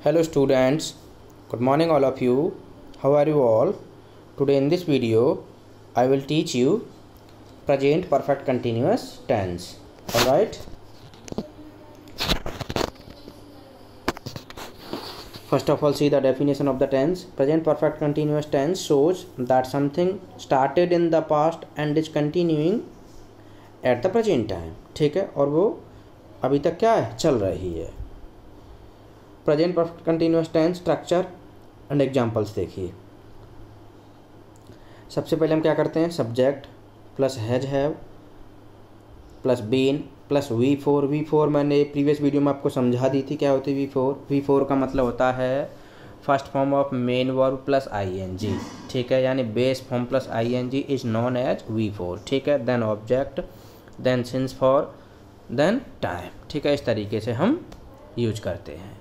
Hello students, good morning all of you. How are you all? Today in this video I will teach you present perfect continuous tense. Alright. First of all, see the definition of the tense. Present perfect continuous tense shows that something started in the past and is continuing at the present time. ठीक है, और वो अभी तक क्या है, चल रही है. Present perfect continuous tense structure and examples देखिए. सबसे पहले हम क्या करते हैं, subject plus has have plus been plus वी4 मैंने प्रीवियस वीडियो में आपको समझा दी थी क्या होती है वी4 का मतलब होता है first form of main verb plus ING. ठीक है, यानी base form plus ING is known as वी4. ठीक है, then object, then since for, then time. ठीक है, इस तरीके से हम यूज करते हैं.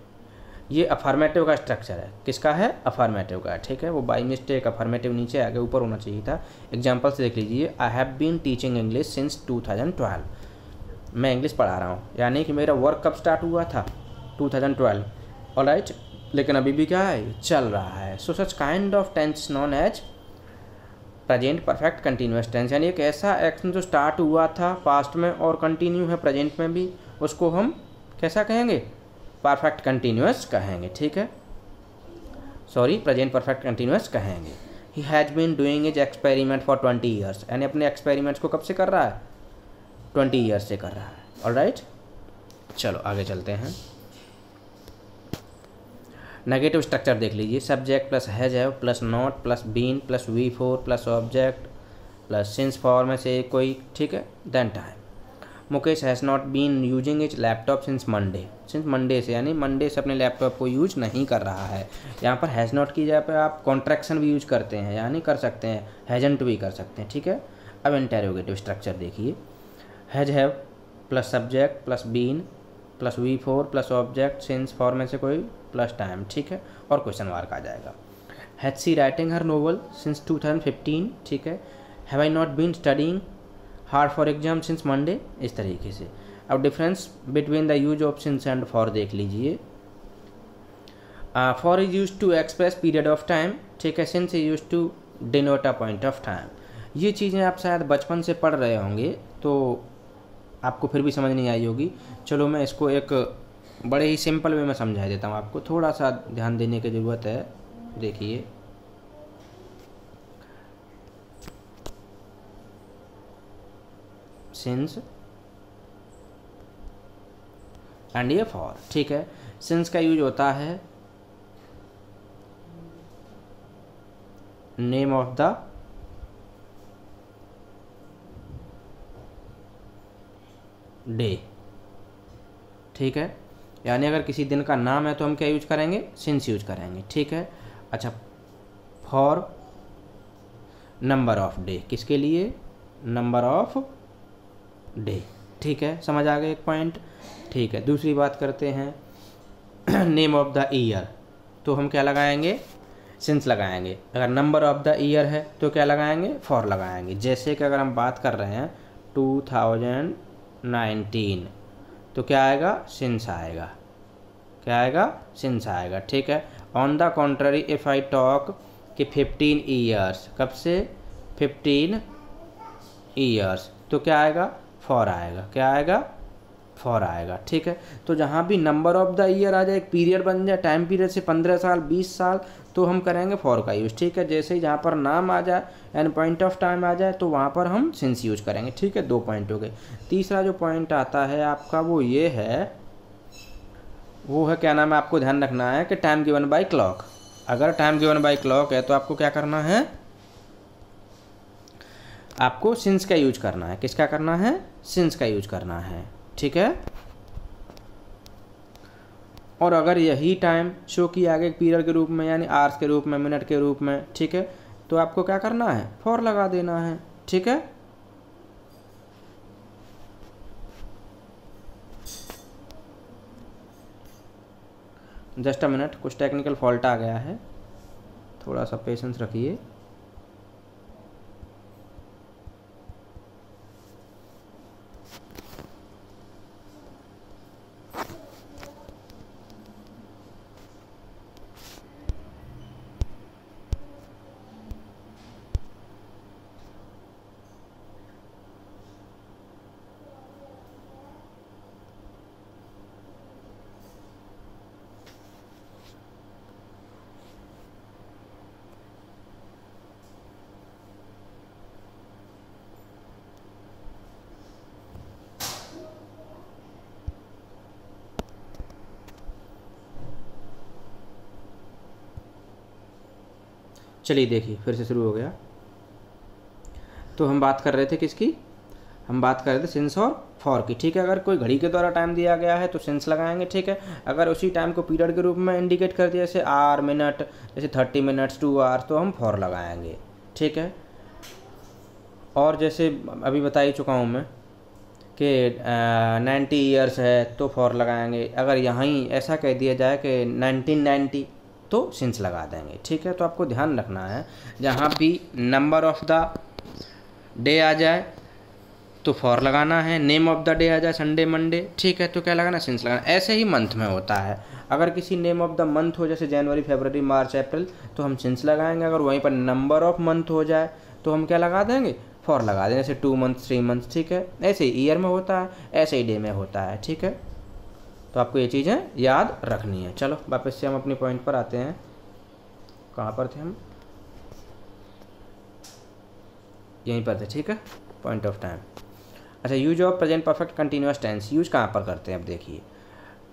ये अफर्मेटिव का स्ट्रक्चर है. किसका है, अफर्मेटिव का. ठीक है, वो बाई मिस्टेक अफर्मेटिव नीचे आगे ऊपर होना चाहिए था. एग्जाम्पल से देख लीजिए. I have been teaching English since 2012. मैं इंग्लिश पढ़ा रहा हूँ, यानी कि मेरा वर्क कब स्टार्ट हुआ था, 2012. ऑलराइट, लेकिन अभी भी क्या है, चल रहा है. So such kind of tense known as present perfect continuous tense, यानी एक ऐसा एक्शन जो स्टार्ट हुआ था पास्ट में और कंटिन्यू है प्रेजेंट में भी, उसको हम कैसा कहेंगे, परफेक्ट कंटिन्यूअस कहेंगे. ठीक है, सॉरी, प्रेजेंट परफेक्ट कंटिन्यूअस कहेंगे. He has been doing his experiment for 20 years, यानी अपने एक्सपेरिमेंट्स को कब से कर रहा है, 20 ईयर्स से कर रहा है. ऑलराइट, चलो आगे चलते हैं. नेगेटिव स्ट्रक्चर देख लीजिए. Subject plus has have plus not plus been plus वी4 plus object plus since for में से कोई. ठीक है, then time. Mukesh has not been using is laptop since Monday से, यानी मंडे से अपने लैपटॉप को यूज नहीं कर रहा है. यहाँ पर हैज़ नॉट की जगह पर आप कॉन्ट्रैक्शन भी यूज करते हैं, यानी कर सकते हैं, हैजंट भी कर सकते हैं. ठीक है, अब इंटेरोगेटिव स्ट्रक्चर देखिए. Has have plus subject plus been plus वी4 प्लस ऑब्जेक्ट सिंस फॉर में से कोई प्लस टाइम. ठीक है, और क्वेश्चन मार्क आ जाएगा. Has she writing her novel since 2015. ठीक है, have I not been studying hard for exam since Monday, इस तरीके से. अब difference between the use of since and for देख लीजिए. For is use to express period of time. ठीक है, since is use to denote a point of time. ये चीज़ें आप शायद बचपन से पढ़ रहे होंगे तो आपको फिर भी समझ नहीं आई होगी. चलो मैं इसको एक बड़े ही सिंपल वे में समझा देता हूँ आपको, थोड़ा सा ध्यान देने की ज़रूरत है. देखिए, सिंस एंड ये फॉर. ठीक है, सिंस का यूज होता है नेम ऑफ द डे. ठीक है, यानी अगर किसी दिन का नाम है तो हम क्या यूज करेंगे, सिंस यूज करेंगे. ठीक है, अच्छा, फॉर नंबर ऑफ डे, किसके लिए, नंबर ऑफ डे. ठीक है, समझ आ गया एक पॉइंट. ठीक है, दूसरी बात करते हैं. नेम ऑफ द ईयर, तो हम क्या लगाएंगे, सिंस लगाएंगे. अगर नंबर ऑफ द ईयर है तो क्या लगाएंगे, फॉर लगाएंगे. जैसे कि अगर हम बात कर रहे हैं 2019 तो क्या आएगा, सिंस आएगा. क्या आएगा, सिंस आएगा. ठीक है, on the contrary if I talk कि 15 ईयर्स, कब से, 15 ईयर्स, तो क्या आएगा, फॉर आएगा. क्या आएगा, फॉर आएगा. ठीक है, तो जहाँ भी नंबर ऑफ द ईयर आ जाए, एक पीरियड बन जाए, टाइम पीरियड से 15 साल 20 साल, तो हम करेंगे फॉर का यूज़. ठीक है, जैसे ही जहाँ पर नाम आ जाए एंड पॉइंट ऑफ टाइम आ जाए तो वहाँ पर हम सिंस यूज करेंगे. ठीक है, 2 पॉइंट हो गए. तीसरा जो पॉइंट आता है आपका वो ये है, वो है क्या नाम है, आपको ध्यान रखना है कि टाइम गिवन बाय क्लॉक. अगर टाइम गिवन बाय क्लॉक है तो आपको क्या करना है, आपको सिंस का यूज करना है. किसका करना है, सिंस का यूज करना है. ठीक है, और अगर यही टाइम शो किया गया पीरियड के रूप में, यानी आवर्स के रूप में, मिनट के रूप में, ठीक है, तो आपको क्या करना है, फॉर लगा देना है. ठीक है, जस्ट अ मिनट, कुछ टेक्निकल फॉल्ट आ गया है, थोड़ा सा पेशेंस रखिए. चलिए देखिए फिर से शुरू हो गया। तो हम बात कर रहे थे किसकी, हम बात कर रहे थे सिंस और फॉर की, ठीक है। अगर कोई घड़ी के द्वारा टाइम दिया गया है तो सिंस लगाएंगे, ठीक है। अगर उसी टाइम को पीरियड के रूप में इंडिकेट कर दिया जैसे आवर, मिनट, जैसे 30 मिनट्स, 2 आवर्स, तो हम फॉर लगाएंगे, ठीक है। और जैसे अभी बता ही चुका हूँ मैं कि 90 ईयर्स है तो फॉर लगाएंगे। अगर यहाँ ऐसा कह दिया जाए कि 1990 तो सिंस लगा देंगे, ठीक है। तो आपको ध्यान रखना है जहाँ भी नंबर ऑफ द डे आ जाए तो फॉर लगाना है, नेम ऑफ द डे आ जाए संडे, मंडे, ठीक है, तो क्या लगाना, सिंस लगाना। ऐसे ही मंथ में होता है, अगर किसी नेम ऑफ द मंथ हो जैसे जनवरी, फरवरी, मार्च, अप्रैल तो हम सिंस लगाएंगे। अगर वहीं पर नंबर ऑफ मंथ हो जाए तो हम क्या लगा देंगे, फॉर लगा देंगे, जैसे 2 मंथ, 3 मंथ, ठीक है। ऐसे ही ईयर में होता है, ऐसे ही डे में होता है, ठीक है। तो आपको ये चीज़ें याद रखनी है। चलो वापस से हम अपने पॉइंट पर आते हैं। कहाँ पर थे हम, यहीं पर थे, ठीक है, पॉइंट ऑफ टाइम। अच्छा, use of present perfect continuous tense use कहाँ पर करते हैं, अब देखिए।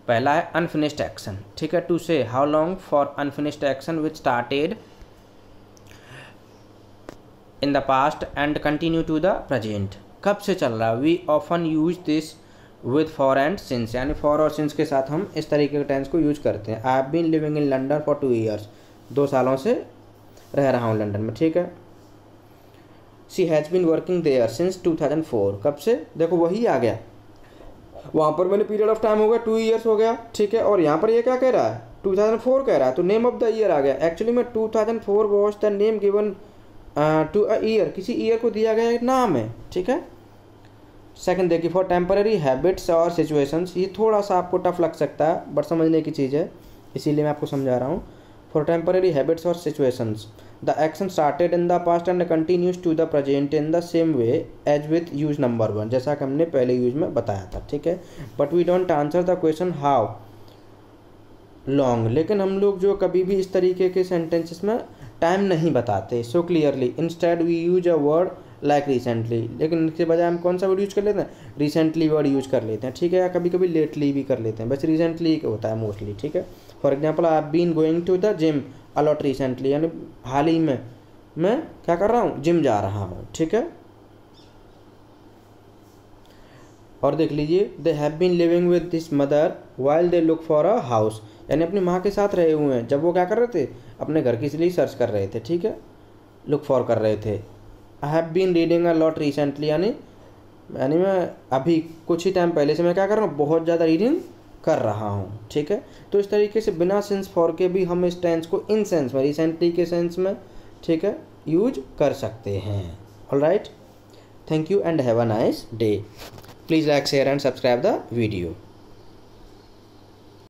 पहला है अनफिनिश्ड एक्शन, ठीक है। To say how long for unfinished action which started in the past and continue to the present, कब से चल रहा है। We often use this with for and since, यानी फॉर और सिंस के साथ हम इस तरीके के टेंस को यूज करते हैं। I have been living in London for 2 years, 2 सालों से रह रहा हूँ लंदन में, ठीक है। She has been working there since 2004, कब से, देखो वही आ गया, वहाँ पर मैंने पीरियड ऑफ टाइम हो गया 2 ईयर्स हो गया, ठीक है। और यहाँ पर ये क्या कह रहा है, 2004 कह रहा है, तो नेम ऑफ द ईयर आ गया। एक्चुअली में 2004 was the name given to a year, किसी ईयर को दिया गया एक नाम है, ठीक है। सेकंड देखिए, फॉर टेम्पररी हैबिट्स और सिचुएशंस, ये थोड़ा सा आपको टफ लग सकता है बट समझने की चीज़ है, इसीलिए मैं आपको समझा रहा हूँ। फॉर टेम्पररी हैबिट्स और situations the action started in the past and continues to the present in the same way as with use number 1, जैसा कि हमने पहले यूज में बताया था, ठीक है। But we don't answer the question how long, लेकिन हम लोग जो कभी भी इस तरीके के सेंटेंसेस में टाइम नहीं बताते so clearly, instead we use a word like recently, लेकिन इसके बजाय हम कौन सा वर्ड यूज कर लेते हैं, रिसेंटली वर्ड यूज कर लेते हैं, ठीक है। या कभी कभी लेटली भी कर लेते हैं, बस रिसेंटली होता है मोस्टली, ठीक है। For example, I have been going to the gym a lot recently, यानी हाल ही में मैं क्या कर रहा हूँ, जिम जा रहा हूँ, ठीक है। और देख लीजिए, they have been living with this mother while they look for a house, यानी अपनी माँ के साथ रहे हुए हैं जब वो क्या कर रहे थे, अपने घर के लिए सर्च कर रहे थे, ठीक है, लुक फॉर कर रहे थे। I have been reading a lot recently, यानी मैं अभी कुछ ही टाइम पहले से मैं क्या कर रहा हूँ, बहुत ज़्यादा रीडिंग कर रहा हूँ, ठीक है। तो इस तरीके से बिना सेंस फॉर के भी हम इस टेंस को इन सेंस में, रिसेंटली के सेंस में, ठीक है, यूज कर सकते हैं। Alright, thank you and have a nice day. Please like, share and subscribe the video.